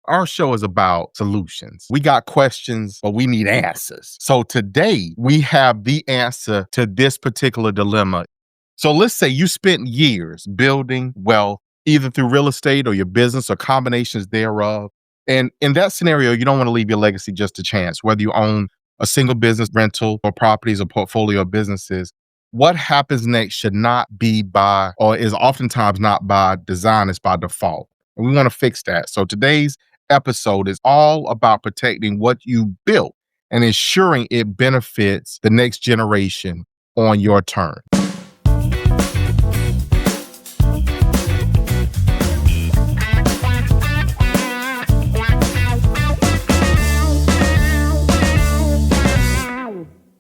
Our show is about solutions. We got questions, but we need answers. So today we have the answer to this particular dilemma. So let's say you spent years building wealth, either through real estate or your business or combinations thereof. And in that scenario, you don't want to leave your legacy just to chance, whether you own a single business, rental, or properties, or portfolio of businesses. What happens next should not be by, or is oftentimes not by design, it's by default. And we want to fix that. So today's episode is all about protecting what you built and ensuring it benefits the next generation on your turn.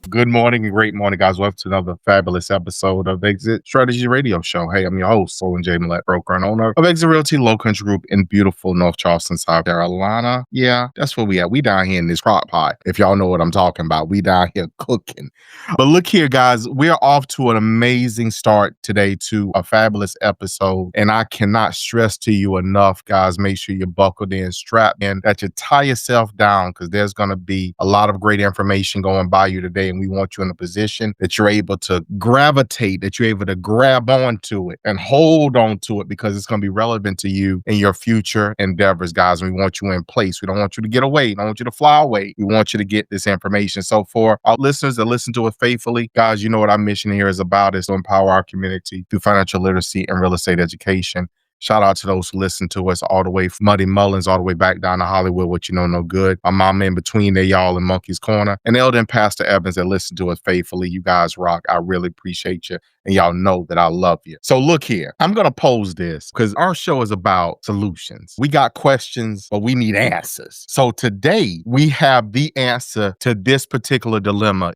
Good morning and great morning, guys. Welcome to another fabulous episode of Exit Strategy Radio Show. Hey, I'm your host, Corwyn J, Melette, broker and owner of Exit Realty Low Country Group in beautiful North Charleston, South Carolina. Yeah, that's where we at. We down here in this crock pot. If y'all know what I'm talking about, we down here cooking. But look here, guys, we're off to an amazing start today to a fabulous episode. And I cannot stress to you enough, guys, make sure you're buckled in, strapped in, that you tie yourself down because there's going to be a lot of great information going by you today. And we want you in a position that you're able to gravitate, that you're able to grab onto it and hold on to it because it's going to be relevant to you in your future endeavors, guys. And we want you in place. We don't want you to get away. We don't want you to fly away. We want you to get this information. So for our listeners that listen to it faithfully, guys, you know what our mission here is about, is to empower our community through financial literacy and real estate education. Shout out to those who listen to us all the way from Muddy Mullins, all the way back down to Hollywood, what you know, no good. My mama in between there, y'all in Monkey's Corner. And Elder and Pastor Evans that listen to us faithfully. You guys rock. I really appreciate you. And y'all know that I love you. So look here, I'm going to pose this because our show is about solutions. We got questions, but we need answers. So today we have the answer to this particular dilemma.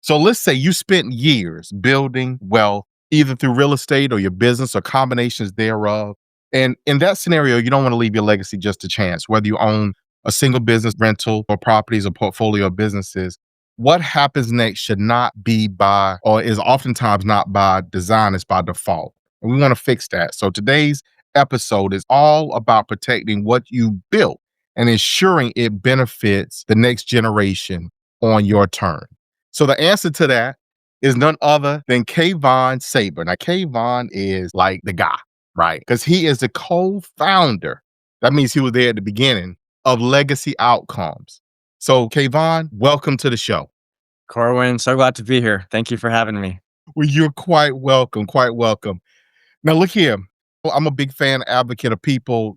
So let's say you spent years building wealth, either through real estate or your business or combinations thereof. And in that scenario, you don't want to leave your legacy just to chance, whether you own a single business, rental, or properties, or portfolio of businesses. What happens next should not be by, or is oftentimes not by design, it's by default. And we want to fix that. So today's episode is all about protecting what you built and ensuring it benefits the next generation on your turn. So the answer to that is none other than Kevon Saber. Now, Kevon is like the guy, right? Because he is the co-founder. That means he was there at the beginning of Legacy Outcomes. So, Kevon, welcome to the show. Corwyn, so glad to be here. Thank you for having me. Well, you're quite welcome, quite welcome. Now, look here. I'm a big fan, advocate of people,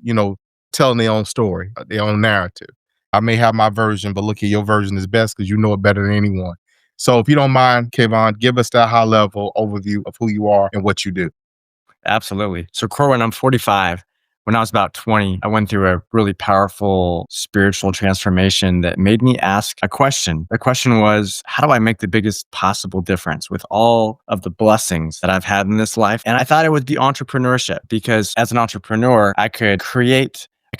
telling their own story, their own narrative. I may have my version, but look here, your version is best because you know it better than anyone. So if you don't mind, Kevon, give us that high-level overview of who you are and what you do. Absolutely. So Corwyn, I'm 45. When I was about 20, I went through a really powerful spiritual transformation that made me ask a question. The question was, how do I make the biggest possible difference with all of the blessings that I've had in this life? And I thought it would be entrepreneurship because as an entrepreneur, I could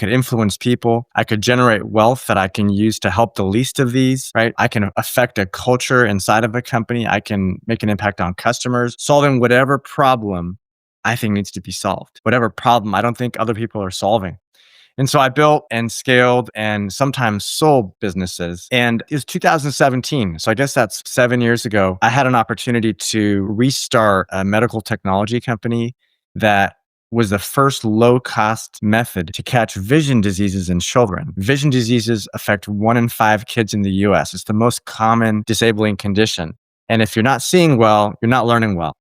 influence people. I could generate wealth that I can use to help the least of these, right? I can affect a culture inside of a company. I can make an impact on customers, solving whatever problem I think needs to be solved, whatever problem I don't think other people are solving. And so I built and scaled and sometimes sold businesses. And it was 2017. So I guess that's 7 years ago. I had an opportunity to restart a medical technology company that was the first low-cost method to catch vision diseases in children. Vision diseases affect 1 in 5 kids in the US. It's the most common disabling condition. And if you're not seeing well, you're not learning well.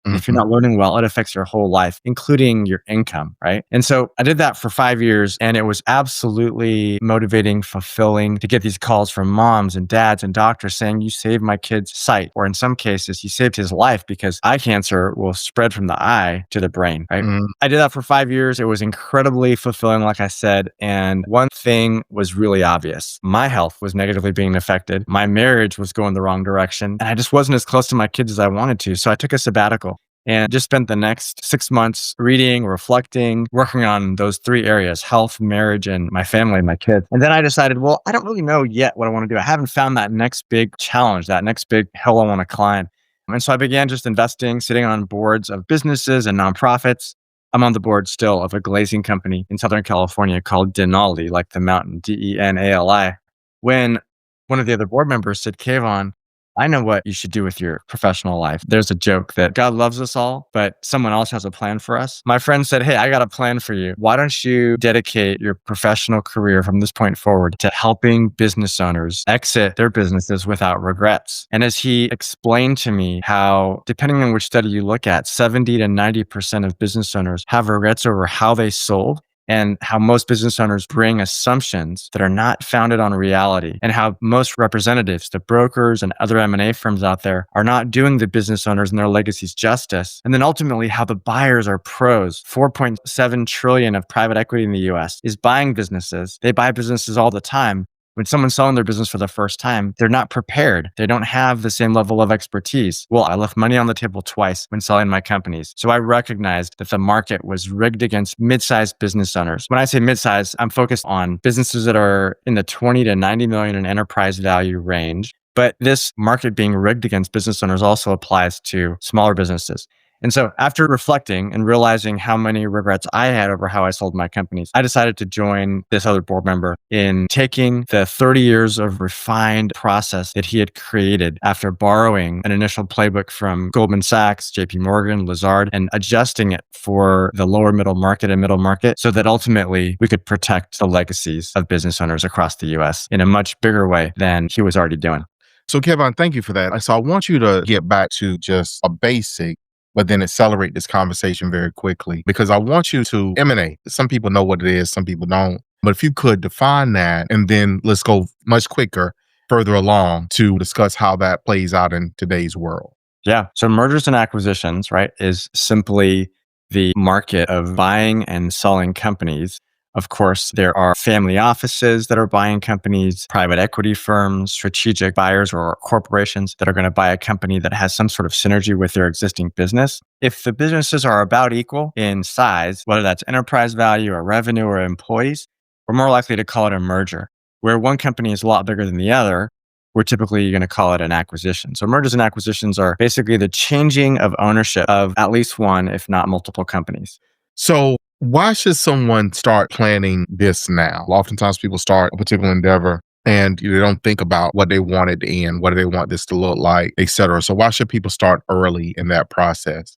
Mm-hmm. If you're not learning well, it affects your whole life, including your income, right? And so I did that for 5 years, and it was absolutely motivating, fulfilling to get these calls from moms and dads and doctors saying, you saved my kid's sight, or in some cases, you saved his life because eye cancer will spread from the eye to the brain, right? Mm-hmm. I did that for 5 years. It was incredibly fulfilling, like I said. And one thing was really obvious. My health was negatively being affected. My marriage was going the wrong direction. And I just wasn't as close to my kids as I wanted to. So I took a sabbatical and just spent the next 6 months reading, reflecting, working on those 3 areas: health, marriage, and my family, my kids. And then I decided, well, I don't really know yet what I want to do. I haven't found that next big challenge, that next big hill I want to climb. And so I began just investing, sitting on boards of businesses and nonprofits. I'm on the board still of a glazing company in Southern California called Denali, like the mountain, Denali. When one of the other board members said, Kevon, I know what you should do with your professional life. There's a joke that God loves us all, but someone else has a plan for us. My friend said, hey, I got a plan for you. Why don't you dedicate your professional career from this point forward to helping business owners exit their businesses without regrets? And as he explained to me how, depending on which study you look at, 70 to 90% of business owners have regrets over how they sold, and how most business owners bring assumptions that are not founded on reality, and how most representatives, the brokers and other M&A firms out there, are not doing the business owners and their legacies justice. And then ultimately how the buyers are pros. 4.7 trillion of private equity in the US is buying businesses. They buy businesses all the time. When someone's selling their business for the first time, they're not prepared. They don't have the same level of expertise. Well, I left money on the table twice when selling my companies. So I recognized that the market was rigged against mid-sized business owners. When I say mid-sized, I'm focused on businesses that are in the 20 to 90 million in enterprise value range. But this market being rigged against business owners also applies to smaller businesses. And so after reflecting and realizing how many regrets I had over how I sold my companies, I decided to join this other board member in taking the 30 years of refined process that he had created after borrowing an initial playbook from Goldman Sachs, JP Morgan, Lazard, and adjusting it for the lower middle market and middle market so that ultimately we could protect the legacies of business owners across the US in a much bigger way than he was already doing. So Kevon, thank you for that. So I want you to get back to just a basic, but then accelerate this conversation very quickly, because I want you to M&A. Some people know what it is, some people don't. But if you could define that, and then let's go much quicker, further along to discuss how that plays out in today's world. Yeah. So mergers and acquisitions, right, is simply the market of buying and selling companies. Of course, there are family offices that are buying companies, private equity firms, strategic buyers, or corporations that are going to buy a company that has some sort of synergy with their existing business. If the businesses are about equal in size, whether that's enterprise value or revenue or employees, we're more likely to call it a merger. Where one company is a lot bigger than the other, we're typically going to call it an acquisition. So mergers and acquisitions are basically the changing of ownership of at least one, if not multiple companies. So why should someone start planning this now? Oftentimes people start a particular endeavor and they don't think about what they want at the end, what do they want this to look like, et cetera. So why should people start early in that process?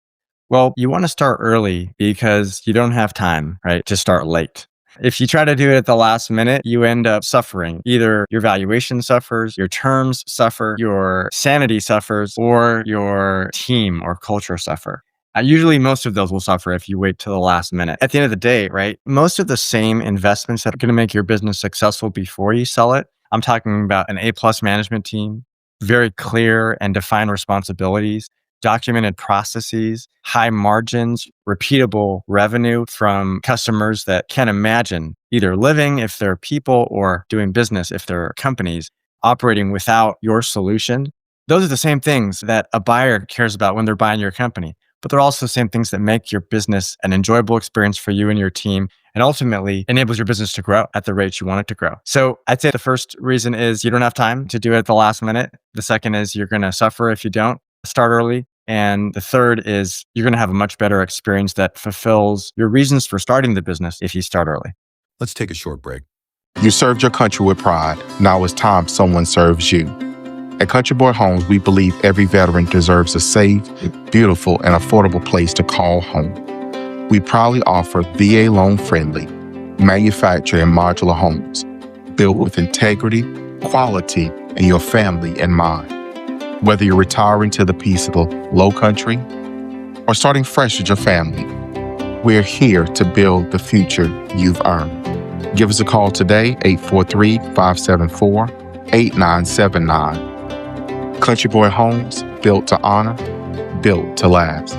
Well, you want to start early because you don't have time, right, to start late. If you try to do it at the last minute, you end up suffering. Either your valuation suffers, your terms suffer, your sanity suffers, or your team or culture suffer. Usually most of those will suffer if you wait till the last minute. At the end of the day, right, most of the same investments that are going to make your business successful before you sell it, I'm talking about an A+ management team, very clear and defined responsibilities, documented processes, high margins, repeatable revenue from customers that can imagine either living if they're people or doing business if they're companies operating without your solution. Those are the same things that a buyer cares about when they're buying your company. But they're also the same things that make your business an enjoyable experience for you and your team, and ultimately enables your business to grow at the rate you want it to grow. So I'd say the first reason is you don't have time to do it at the last minute. The second is you're going to suffer if you don't start early. And the third is you're going to have a much better experience that fulfills your reasons for starting the business if you start early. Let's take a short break. You served your country with pride. Now it's time someone serves you. At Country Boy Homes, we believe every veteran deserves a safe, beautiful, and affordable place to call home. We proudly offer VA loan-friendly, manufactured and modular homes built with integrity, quality, and your family in mind. Whether you're retiring to the peaceful low country or starting fresh with your family, we're here to build the future you've earned. Give us a call today, 843-574-8979. Country Boy Homes, built to honor, built to last.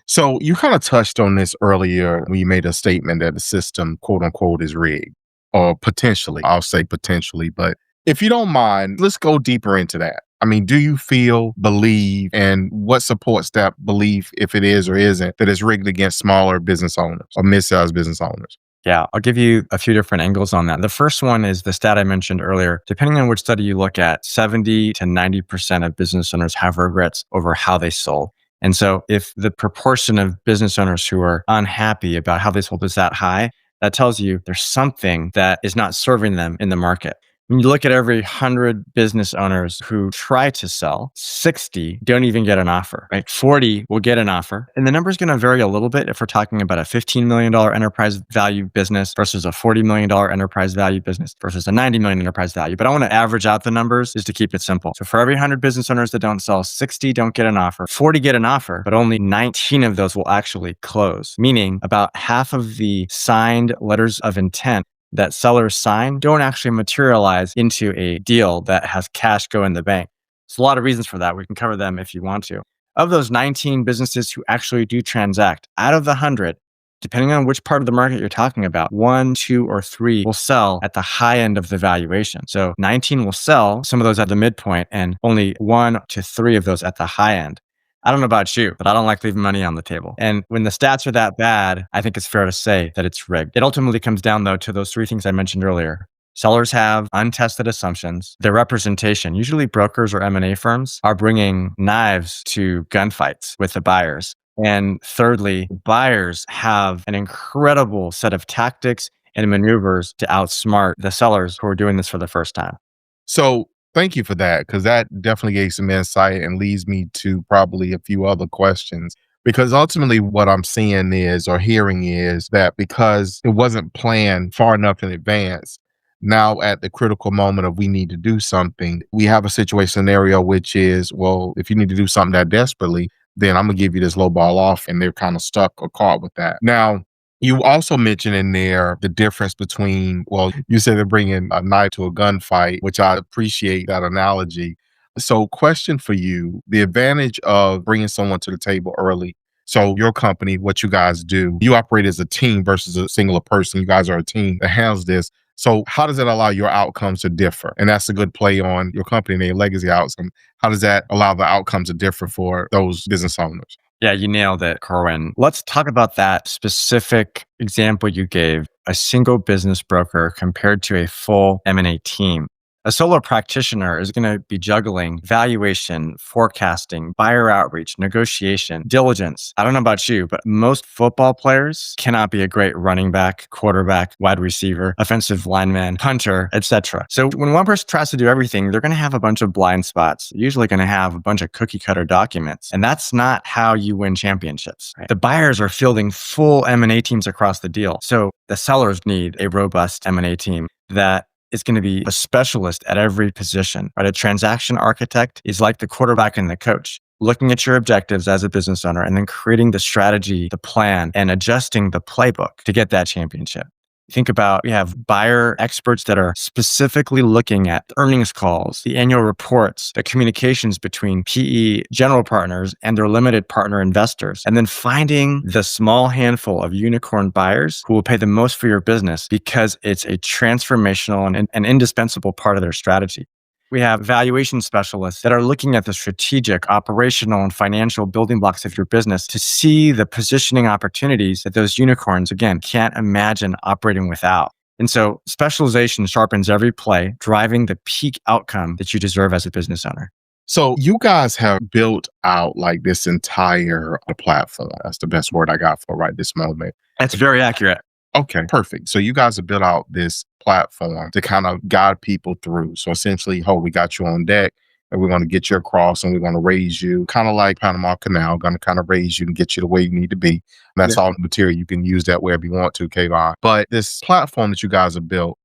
So you kind of touched on this earlier when you made a statement that the system, quote unquote, is rigged, or potentially. I'll say potentially, but if you don't mind, let's go deeper into that. I mean, do you feel, believe, and what supports that belief, if it is or isn't, that it's rigged against smaller business owners or mid-sized business owners? Yeah, I'll give you a few different angles on that. The first one is the stat I mentioned earlier. Depending on which study you look at, 70 to 90% of business owners have regrets over how they sold. And so if the proportion of business owners who are unhappy about how they sold is that high, that tells you there's something that is not serving them in the market. When you look at every 100 business owners who try to sell, 60 don't even get an offer, right? 40 will get an offer. And the number is going to vary a little bit if we're talking about a $15 million enterprise value business versus a $40 million enterprise value business versus a $90 million enterprise value. But I want to average out the numbers just to keep it simple. So for every 100 business owners that don't sell, 60 don't get an offer, 40 get an offer, but only 19 of those will actually close, meaning about half of the signed letters of intent that sellers sign don't actually materialize into a deal that has cash go in the bank. There's a lot of reasons for that. We can cover them if you want to. Of those 19 businesses who actually do transact, out of the 100, depending on which part of the market you're talking about, 1, 2, or 3 will sell at the high end of the valuation. So 19 will sell, some of those at the midpoint, and only 1 to 3 of those at the high end. I don't know about you, but I don't like leaving money on the table. And when the stats are that bad, I think it's fair to say that it's rigged. It ultimately comes down, though, to those 3 things I mentioned earlier. Sellers have untested assumptions. Their representation, usually brokers or M&A firms, are bringing knives to gunfights with the buyers. And thirdly, buyers have an incredible set of tactics and maneuvers to outsmart the sellers who are doing this for the first time. So thank you for that, because that definitely gave some insight and leads me to probably a few other questions. Because ultimately, what I'm seeing is, or hearing is, that because it wasn't planned far enough in advance, now at the critical moment of we need to do something, we have a situation scenario which is, well, if you need to do something that desperately, then I'm gonna give you this low ball off, and they're kind of stuck or caught with that. Now, you also mentioned in there the difference between, well, you said they're bringing a knife to a gunfight, which I appreciate that analogy. So, question for you, the advantage of bringing someone to the table early. So, your company, what you guys do, you operate as a team versus a singular person. You guys are a team that handles this. So, how does that allow your outcomes to differ? And that's a good play on your company and their legacy outcome. How does that allow the outcomes to differ for those business owners? Yeah, you nailed it, Corwyn. Let's talk about that specific example you gave, a single business broker compared to a full M&A team. A solo practitioner is going to be juggling valuation, forecasting, buyer outreach, negotiation, diligence. I don't know about you, but most football players cannot be a great running back, quarterback, wide receiver, offensive lineman, punter, etc. So when one person tries to do everything, they're going to have a bunch of blind spots. They're usually going to have a bunch of cookie cutter documents. And that's not how you win championships. Right? The buyers are fielding full M&A teams across the deal. So the sellers need a robust M&A team that is going to be a specialist at every position, right? A transaction architect is like the quarterback and the coach, looking at your objectives as a business owner and then creating the strategy, the plan, and adjusting the playbook to get that championship. Think about, we have buyer experts that are specifically looking at earnings calls, the annual reports, the communications between PE general partners and their limited partner investors, and then finding the small handful of unicorn buyers who will pay the most for your business because it's a transformational and an indispensable part of their strategy. We have valuation specialists that are looking at the strategic, operational, and financial building blocks of your business to see the positioning opportunities that those unicorns, again, can't imagine operating without. And so specialization sharpens every play, driving the peak outcome that you deserve as a business owner. So you guys have built out like this entire platform. That's the best word I got for right this moment. That's very accurate. Okay, perfect. So you guys have built out this platform to kind of guide people through. So essentially, we got you on deck and we're going to get you across and we're going to raise you, kind of like Panama Canal, going to kind of raise you and get you the way you need to be. And that's all the material. You can use that wherever you want to, Kevon. But this platform that you guys have built,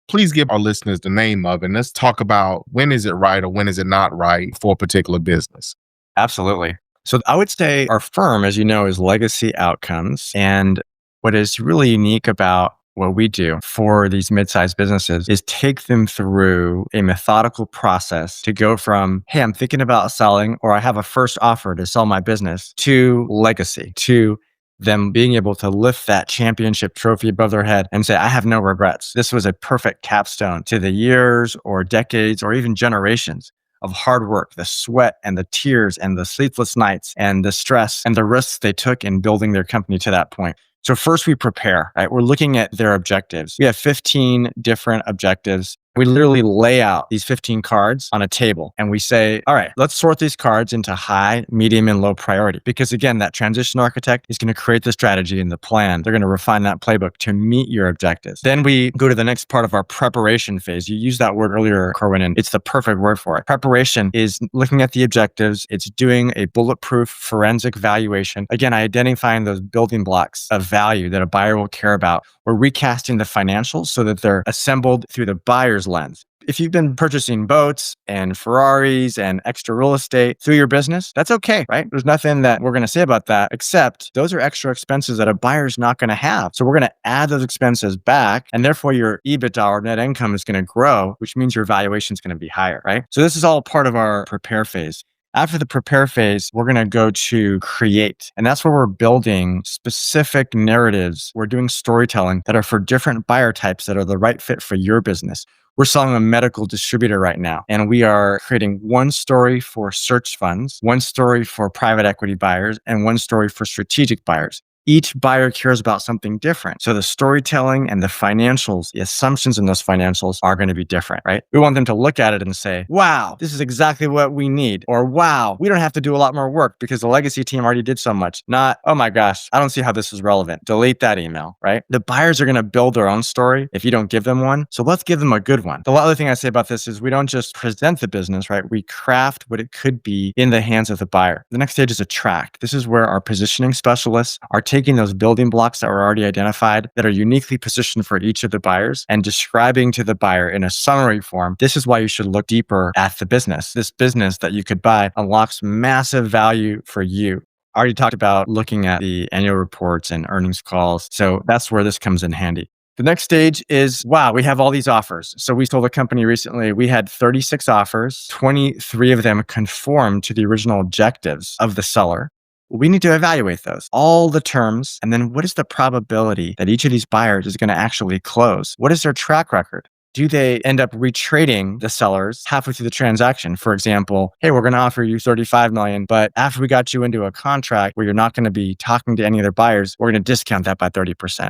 please give our listeners the name of it. And let's talk about, when is it right or when is it not right for a particular business? Absolutely. So I would say our firm, as you know, is Legacy Outcomes. And what is really unique about what we do for these mid-sized businesses is take them through a methodical process to go from, hey, I'm thinking about selling, or I have a first offer to sell my business, to legacy, to them being able to lift that championship trophy above their head and say, I have no regrets. This was a perfect capstone to the years or decades or even generations of hard work, the sweat and the tears and the sleepless nights and the stress and the risks they took in building their company to that point. So first we prepare, right? We're looking at their objectives. We have 15 different objectives. We literally lay out these 15 cards on a table and we say, all right, let's sort these cards into high, medium, and low priority. Because again, that transition architect is going to create the strategy and the plan. They're going to refine that playbook to meet your objectives. Then we go to the next part of our preparation phase. You used that word earlier, Corwyn, and it's the perfect word for it. Preparation is looking at the objectives. It's doing a bulletproof forensic valuation. Again, identifying those building blocks of value that a buyer will care about. We're recasting the financials so that they're assembled through the buyer's lens. If you've been purchasing boats and Ferraris and extra real estate through your business, that's okay, right? There's nothing that we're going to say about that, except those are extra expenses that a buyer's not going to have. So we're going to add those expenses back, and therefore your EBITDA or net income is going to grow, which means your valuation is going to be higher, right? So this is all part of our prepare phase. After the prepare phase, we're going to go to create. And that's where we're building specific narratives. We're doing storytelling that are for different buyer types that are the right fit for your business. We're selling a medical distributor right now, and we are creating one story for search funds, one story for private equity buyers, and one story for strategic buyers. Each buyer cares about something different. So the storytelling and the financials, the assumptions in those financials are going to be different, right? We want them to look at it and say, wow, this is exactly what we need. Or wow, we don't have to do a lot more work because the legacy team already did so much. Not, oh my gosh, I don't see how this is relevant. Delete that email, right? The buyers are going to build their own story if you don't give them one. So let's give them a good one. The other thing I say about this is we don't just present the business, right? We craft what it could be in the hands of the buyer. The next stage is attract. This is where our positioning specialists are taking those building blocks that were already identified that are uniquely positioned for each of the buyers and describing to the buyer in a summary form, this is why you should look deeper at the business. This business that you could buy unlocks massive value for you. I already talked about looking at the annual reports and earnings calls. So that's where this comes in handy. The next stage is, wow, we have all these offers. So we sold a company recently. We had 36 offers. 23 of them conformed to the original objectives of the seller. We need to evaluate those, all the terms, and then what is the probability that each of these buyers is going to actually close? What is their track record? Do they end up retrading the sellers halfway through the transaction? For example, hey, we're going to offer you $35 million, but after we got you into a contract where you're not going to be talking to any other buyers, we're going to discount that by 30%.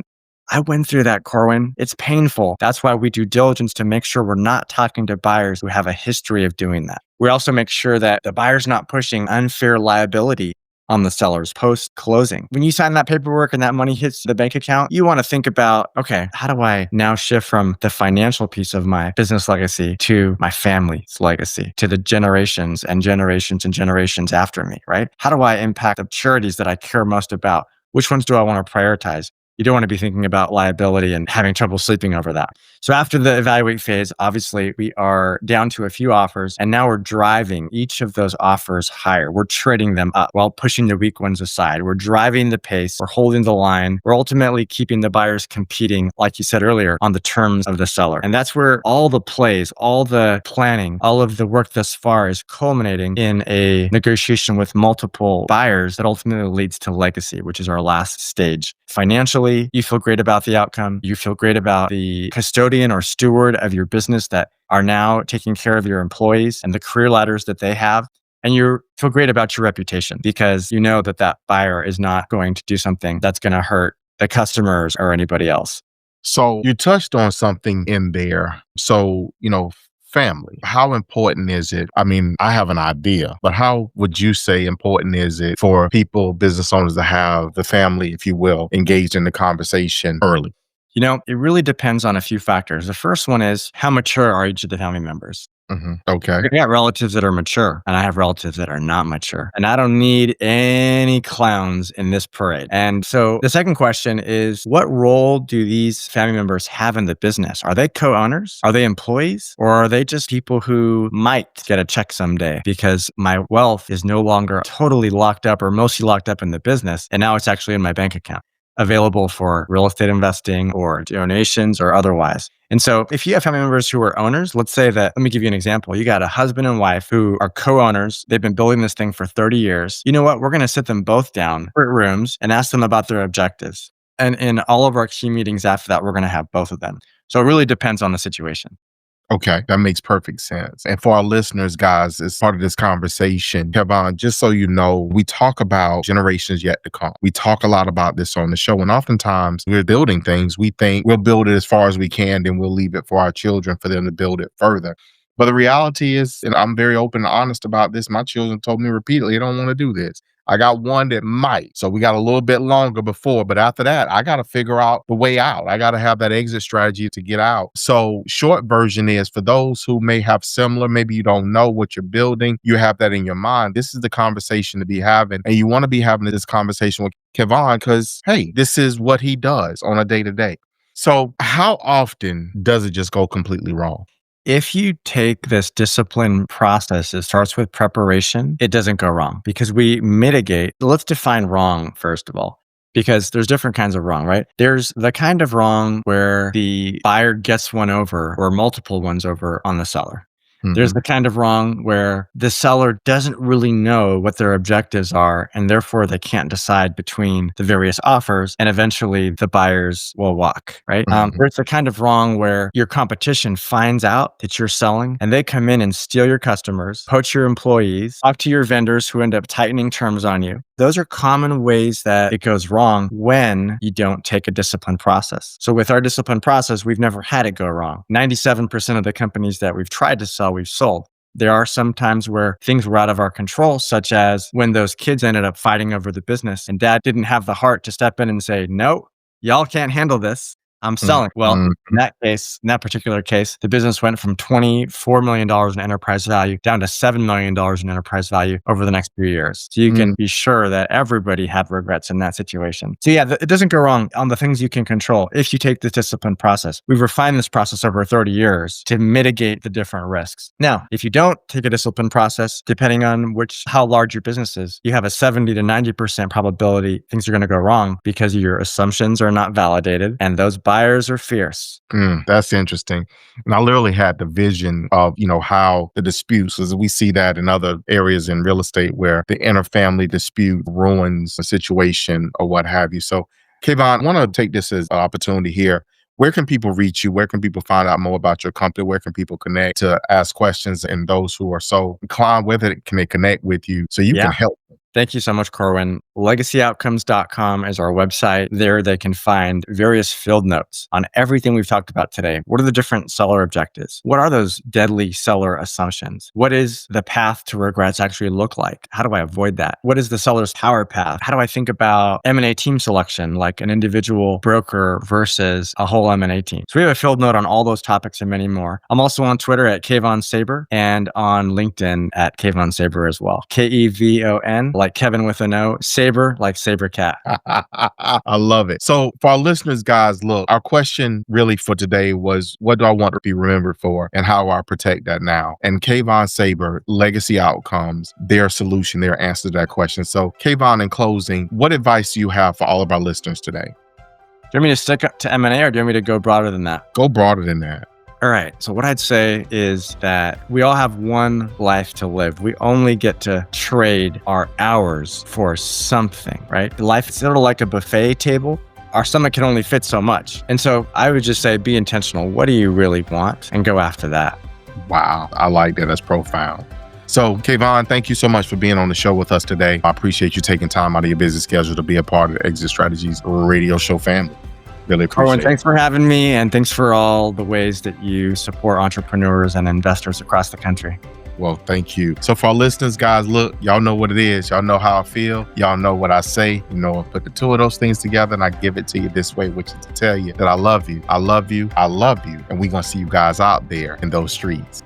I went through that, Corwyn. It's painful. That's why we do diligence to make sure we're not talking to buyers who have a history of doing that. We also make sure that the buyer's not pushing unfair liability on the sellers post-closing. When you sign that paperwork and that money hits the bank account, you want to think about, okay, how do I now shift from the financial piece of my business legacy to my family's legacy, to the generations and generations and generations after me, right? How do I impact the charities that I care most about? Which ones do I want to prioritize? You don't want to be thinking about liability and having trouble sleeping over that. So after the evaluate phase, obviously we are down to a few offers, and now we're driving each of those offers higher. We're trading them up while pushing the weak ones aside. We're driving the pace. We're holding the line. We're ultimately keeping the buyers competing, like you said earlier, on the terms of the seller. And that's where all the plays, all the planning, all of the work thus far is culminating in a negotiation with multiple buyers that ultimately leads to legacy, which is our last stage. Financially, you feel great about the outcome. You feel great about the custodian or steward of your business that are now taking care of your employees and the career ladders that they have. And you feel great about your reputation because you know that that buyer is not going to do something that's going to hurt the customers or anybody else. So you touched on something in there. So, family, how important is it? I mean, I have an idea, but how would you say important is it for people, business owners, to have the family, if you will, engaged in the conversation early? It really depends on a few factors. The first one is how mature are each of the family members? Okay. I got relatives that are mature and I have relatives that are not mature. And I don't need any clowns in this parade. And so the second question is, what role do these family members have in the business? Are they co-owners? Are they employees? Or are they just people who might get a check someday because my wealth is no longer totally locked up or mostly locked up in the business, and now it's actually in my bank account, available for real estate investing or donations or otherwise. And so if you have family members who are owners, let's say that, let me give you an example. You got a husband and wife who are co-owners. They've been building this thing for 30 years. You know what? We're going to sit them both down, separate rooms, and ask them about their objectives. And in all of our key meetings after that, we're going to have both of them. So it really depends on the situation. Okay, that makes perfect sense. And for our listeners, guys, as part of this conversation, Kevon, just so you know, we talk about generations yet to come. We talk a lot about this on the show. And oftentimes we're building things. We think we'll build it as far as we can, then we'll leave it for our children for them to build it further. But the reality is, and I'm very open and honest about this, my children told me repeatedly, they don't want to do this. I got one that might. So we got a little bit longer before, but after that, I got to figure out the way out. I got to have that exit strategy to get out. So short version is for those who may have similar, maybe you don't know what you're building, you have that in your mind. This is the conversation to be having. And you want to be having this conversation with Kevon because, hey, this is what he does on a day to day. So how often does it just go completely wrong? If you take this discipline process, it starts with preparation, it doesn't go wrong because we mitigate. Let's define wrong, first of all, because there's different kinds of wrong, right? There's the kind of wrong where the buyer gets one over or multiple ones over on the seller. There's the kind of wrong where the seller doesn't really know what their objectives are, and therefore they can't decide between the various offers, and eventually the buyers will walk, right? There's the kind of wrong where your competition finds out that you're selling, and they come in and steal your customers, poach your employees, talk to your vendors who end up tightening terms on you. Those are common ways that it goes wrong when you don't take a disciplined process. So with our disciplined process, we've never had it go wrong. 97% of the companies that we've tried to sell, we've sold. There are some times where things were out of our control, such as when those kids ended up fighting over the business and dad didn't have the heart to step in and say, no, y'all can't handle this. I'm selling. Well, in that particular case, the business went from $24 million in enterprise value down to $7 million in enterprise value over the next few years. So you can be sure that everybody had regrets in that situation. So yeah, it doesn't go wrong on the things you can control if you take the disciplined process. We've refined this process over 30 years to mitigate the different risks. Now, if you don't take a disciplined process, depending on how large your business is, you have a 70 to 90% probability things are going to go wrong because your assumptions are not validated and those buyers are fierce. That's interesting. And I literally had the vision of, how the disputes, as we see that in other areas in real estate where the interfamily dispute ruins a situation or what have you. So, Kevon, I want to take this as an opportunity here. Where can people reach you? Where can people find out more about your company? Where can people connect to ask questions? And those who are so inclined with it, can they connect with you so you can help them? Thank you so much, Corwyn. LegacyOutcomes.com is our website. There they can find various field notes on everything we've talked about today. What are the different seller objectives? What are those deadly seller assumptions? What is the path to regrets actually look like? How do I avoid that? What is the seller's power path? How do I think about M&A team selection, like an individual broker versus a whole M&A team? So we have a field note on all those topics and many more. I'm also on Twitter at Kevon Saber and on LinkedIn at Kevon Saber as well. Kevon, like Kevin with an O, Saber, like Saber Cat. I love it. So for our listeners, guys, look, our question really for today was, what do I want to be remembered for and how do I protect that now? And Kevon Saber, Legacy Outcomes, their solution, their answer to that question. So Kevon, in closing, what advice do you have for all of our listeners today? Do you want me to stick up to M&A or do you want me to go broader than that? Go broader than that. All right. So what I'd say is that we all have one life to live. We only get to trade our hours for something, right? Life is sort of like a buffet table. Our stomach can only fit so much. And so I would just say, be intentional. What do you really want? And go after that. Wow. I like that. That's profound. So Kevon, thank you so much for being on the show with us today. I appreciate you taking time out of your busy schedule to be a part of the Exit Strategies radio show family. Really appreciate it. Thanks for having me, and thanks for all the ways that you support entrepreneurs and investors across the country. Well, thank you. So for our listeners, guys, look, y'all know what it is. Y'all know how I feel. Y'all know what I say. I put the two of those things together and I give it to you this way, which is to tell you that I love you. I love you. I love you. And we're going to see you guys out there in those streets.